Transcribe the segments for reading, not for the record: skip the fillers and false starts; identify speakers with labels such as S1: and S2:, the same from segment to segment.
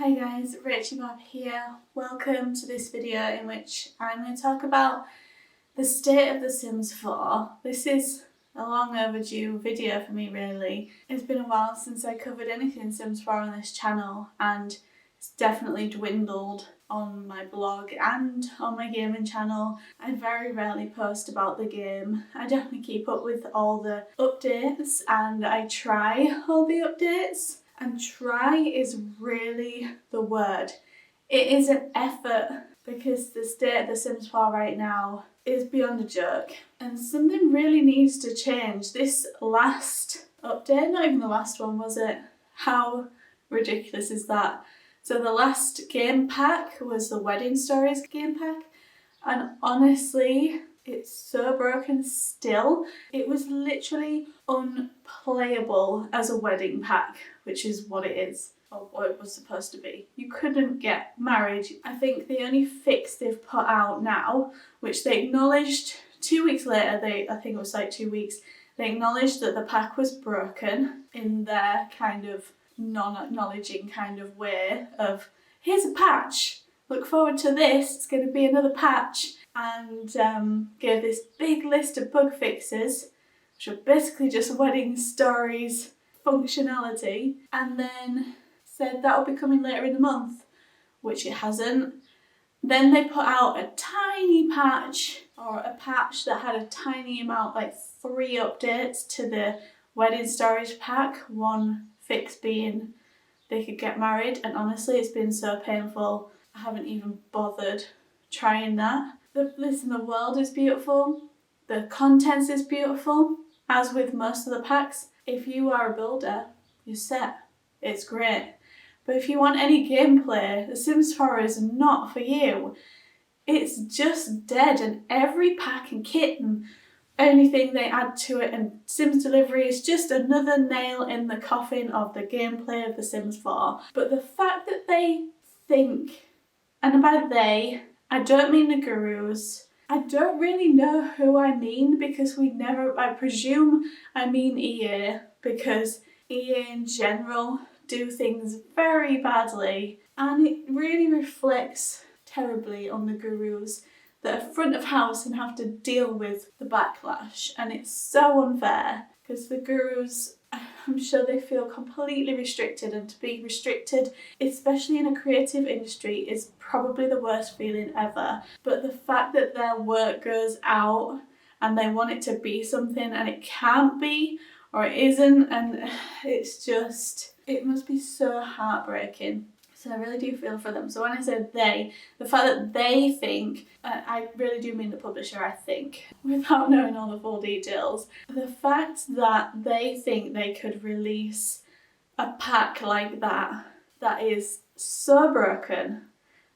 S1: Hi guys, rachybop here. Welcome to this video in which I'm going to talk about the state of The Sims 4. This is a long overdue video for me really. It's been a while since I covered anything Sims 4 on this channel and it's definitely dwindled on my blog and on my gaming channel. I very rarely post about the game. I definitely keep up with all the updates and I try all the updates. And try is really the word. It is an effort because the state of The Sims 4 right now is beyond a joke. And something really needs to change. This last update, not even the last one, was it? How ridiculous is that? So the last game pack was the Wedding Stories game pack. And honestly, it's so broken still. It was literally unplayable as a wedding pack, which is what it is, or what it was supposed to be. You couldn't get married. I think the only fix they've put out now, which they acknowledged 2 weeks later, I think it was like 2 weeks, they acknowledged that the pack was broken in their kind of non-acknowledging kind of way of, here's a patch, look forward to this, it's going to be another patch. And gave this big list of bug fixes, which are basically just Wedding Stories functionality, and then said that'll be coming later in the month, which it hasn't. Then they put out a tiny patch, or a patch that had a tiny amount, like 3 updates to the Wedding Stories pack, one fix being they could get married, and honestly it's been so painful I haven't even bothered trying that. Listen, the world is beautiful, the contents is beautiful, as with most of the packs. If you are a builder, you're set, it's great. But if you want any gameplay, The Sims 4 is not for you. It's just dead, and every pack and kit and anything they add to it and Sims Delivery is just another nail in the coffin of the gameplay of The Sims 4. But the fact that they think, and by they, I don't mean the gurus. I don't really know who I mean because I presume I mean EA because EA in general do things very badly and it really reflects terribly on the gurus that are front of house and have to deal with the backlash, and it's so unfair because the gurus, I'm sure they feel completely restricted, and to be restricted, especially in a creative industry, is probably the worst feeling ever. But the fact that their work goes out and they want it to be something and it can't be, or it isn't, and it's just, it must be so heartbreaking. So I really do feel for them. So when I said they, the fact that they think, I really do mean the publisher, I think, without knowing all the full details. The fact that they think they could release a pack like that, that is so broken,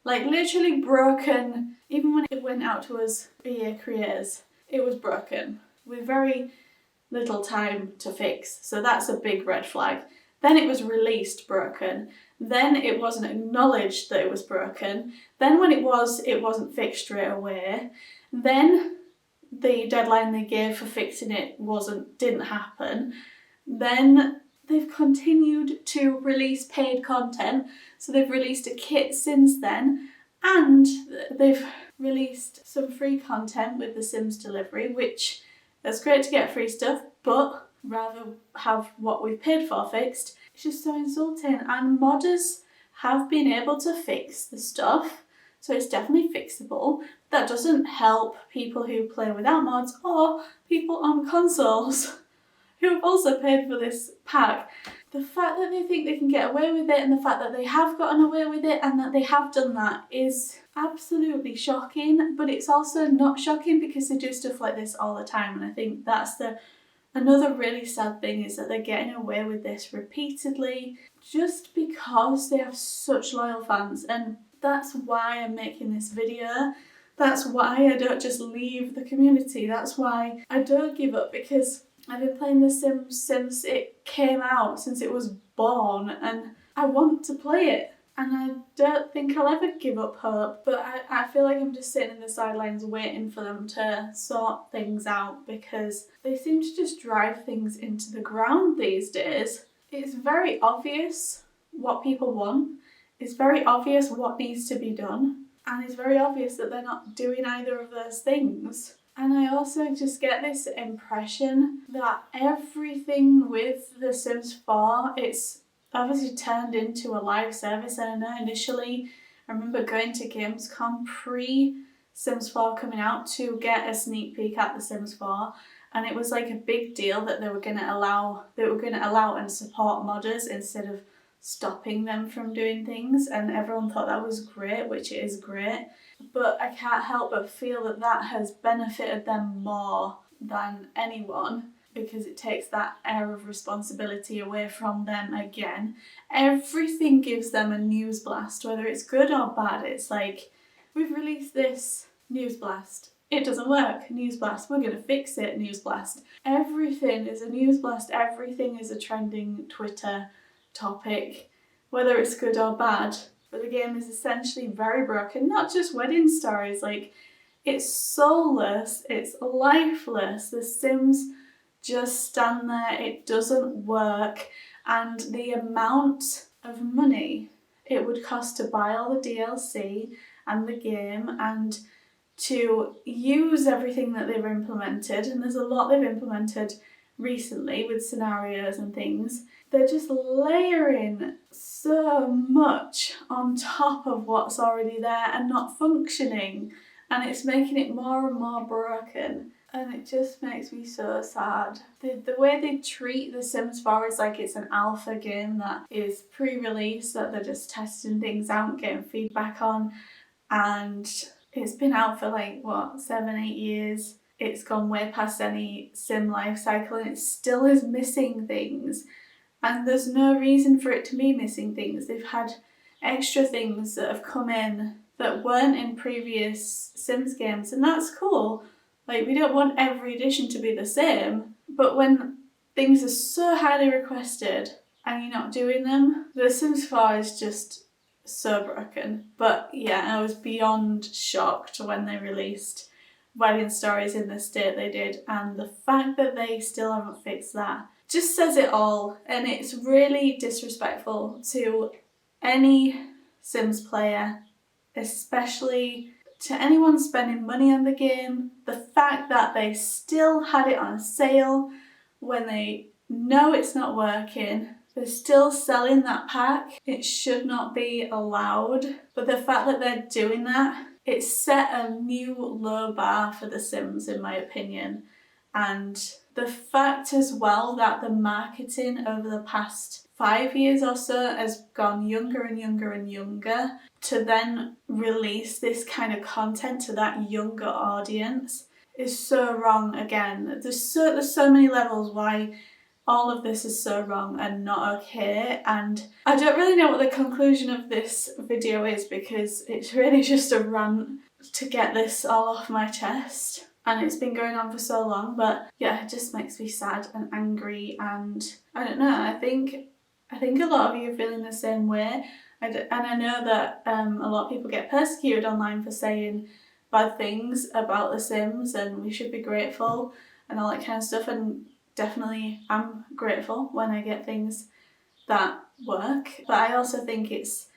S1: like literally broken, even when it went out to us EA creators, it was broken with very little time to fix. So that's a big red flag. Then it was released broken. Then it wasn't acknowledged that it was broken. Then when it wasn't fixed straight away. Then the deadline they gave for fixing it didn't happen. Then they've continued to release paid content. So they've released a kit since then, and they've released some free content with the Sims Delivery, which it's great to get free stuff, but rather have what we've paid for fixed. It's just so insulting, and modders have been able to fix the stuff, so it's definitely fixable. That doesn't help people who play without mods or people on consoles who have also paid for this pack. The fact that they think they can get away with it, and the fact that they have gotten away with it and that they have done that, is absolutely shocking. But it's also not shocking because they do stuff like this all the time, and I think that's another really sad thing, is that they're getting away with this repeatedly just because they have such loyal fans. And that's why I'm making this video. That's why I don't just leave the community. That's why I don't give up, because I've been playing The Sims since it came out, since it was born, and I want to play it. And I don't think I'll ever give up hope, but I feel like I'm just sitting in the sidelines waiting for them to sort things out, because they seem to just drive things into the ground these days. It's very obvious what people want. it's very obvious what needs to be done, and it's very obvious that they're not doing either of those things. And I also just get this impression that everything with The Sims 4, it's obviously turned into a live service. And I know initially, I remember going to Gamescom pre-Sims 4 coming out to get a sneak peek at The Sims 4, and it was like a big deal that they were going to allow and support modders instead of stopping them from doing things, and everyone thought that was great, which it is great. But I can't help but feel that that has benefited them more than anyone, because it takes that air of responsibility away from them again. Everything gives them a news blast, whether it's good or bad. It's like, we've released this, news blast. It doesn't work, news blast. We're going to fix it, news blast. Everything is a news blast. Everything is a trending Twitter topic, whether it's good or bad. But the game is essentially very broken. Not just wedding stories, like, it's soulless, it's lifeless. The Sims just stand there, it doesn't work, and the amount of money it would cost to buy all the DLC and the game and to use everything that they've implemented, and there's a lot they've implemented recently with scenarios and things. They're just layering so much on top of what's already there and not functioning, and it's making it more and more broken, and it just makes me so sad. The way they treat The Sims 4 is like it's an alpha game that is pre-release, that they're just testing things out, getting feedback on, and it's been out for like, what, 7-8 years. It's gone way past any sim life cycle, and it still is missing things. And there's no reason for it to be missing things. They've had extra things that have come in that weren't in previous Sims games, and that's cool. Like, we don't want every edition to be the same, but when things are so highly requested and you're not doing them, The Sims 4 is just so broken. But yeah, I was beyond shocked when they released Wedding Stories in the state they did, and the fact that they still haven't fixed that just says it all. And it's really disrespectful to any Sims player, especially to anyone spending money on the game. The fact that they still had it on sale when they know it's not working, they're still selling that pack. It should not be allowed. But the fact that they're doing that, it set a new low bar for The Sims, in my opinion. And the fact as well that the marketing over the past 5 years or so has gone younger and younger and younger to then release this kind of content to that younger audience is so wrong again. There's so many levels why all of this is so wrong and not okay, and I don't really know what the conclusion of this video is, because it's really just a rant to get this all off my chest, and it's been going on for so long. But yeah, it just makes me sad and angry, and I don't know, I think a lot of you are feeling the same way, and I know that a lot of people get persecuted online for saying bad things about The Sims, and we should be grateful and all that kind of stuff, and definitely I'm grateful when I get things that work, but I also think it's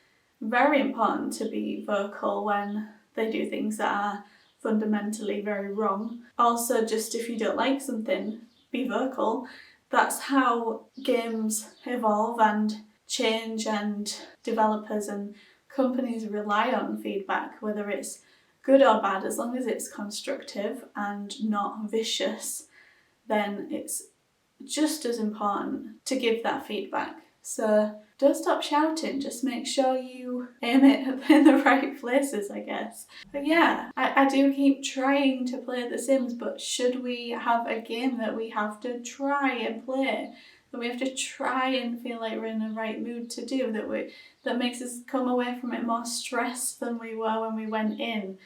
S1: very important to be vocal when they do things that are fundamentally very wrong. Also, just if you don't like something, be vocal. That's how games evolve and change, and developers and companies rely on feedback, whether it's good or bad. As long as it's constructive and not vicious, then it's just as important to give that feedback. So don't stop shouting, just make sure you aim it in the right places, I guess. But yeah, I do keep trying to play The Sims, but should we have a game that we have to try and play, that we have to try and feel like we're in the right mood to do, that makes us come away from it more stressed than we were when we went in,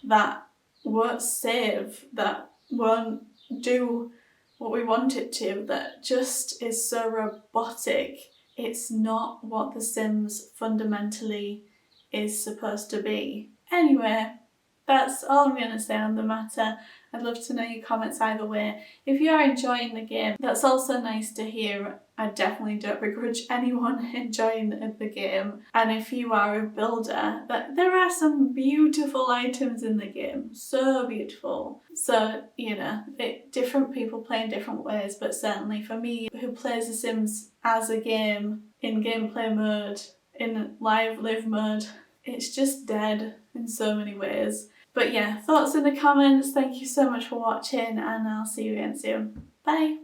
S1: that won't save, that won't do what we want it to, that just is so robotic? It's not what The Sims fundamentally is supposed to be. Anyway, that's all I'm going to say on the matter. I'd love to know your comments either way. If you are enjoying the game, that's also nice to hear. I definitely don't begrudge anyone enjoying the game. And if you are a builder, there are some beautiful items in the game. So beautiful. So, you know, different people play in different ways, but certainly for me, who plays The Sims as a game, in gameplay mode, in live mode, it's just dead in so many ways. But yeah, thoughts in the comments. Thank you so much for watching, and I'll see you again soon. Bye!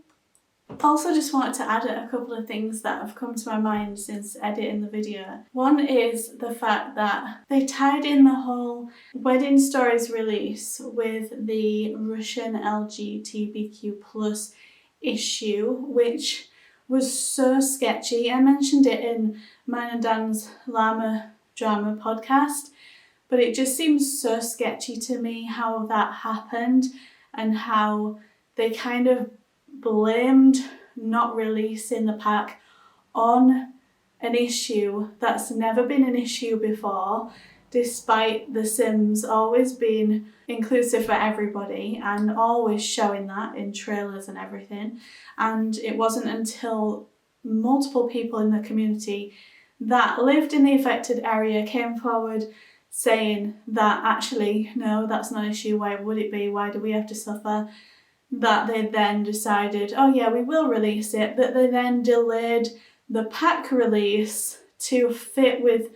S1: Also just wanted to add a couple of things that have come to my mind since editing the video. One is the fact that they tied in the whole Wedding Stories release with the Russian LGBTQ+ issue, which was so sketchy. I mentioned it in mine and Dan's Llama Drama podcast, but it just seems so sketchy to me how that happened and how they kind of blamed not releasing the pack on an issue that's never been an issue before, despite The Sims always being inclusive for everybody and always showing that in trailers and everything. And it wasn't until multiple people in the community that lived in the affected area came forward saying that actually, no, that's not an issue, why would it be, why do we have to suffer, that they then decided, oh yeah, we will release it, that they then delayed the pack release to fit with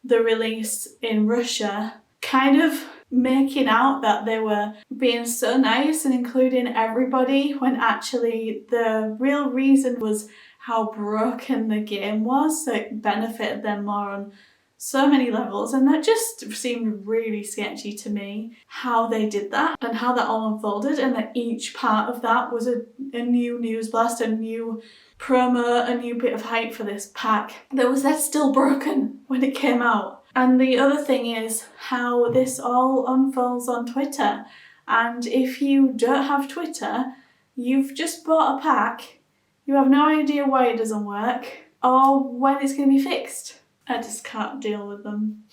S1: the release in Russia, kind of making out that they were being so nice and including everybody, when actually the real reason was how broken the game was, so it benefited them more on so many levels. And that just seemed really sketchy to me, how they did that and how that all unfolded, and that each part of that was a new news blast, a new promo, a new bit of hype for this pack that was then still broken when it came out. And the other thing is how this all unfolds on Twitter. And if you don't have Twitter, you've just bought a pack, you have no idea why it doesn't work or when it's going to be fixed. I just can't deal with them.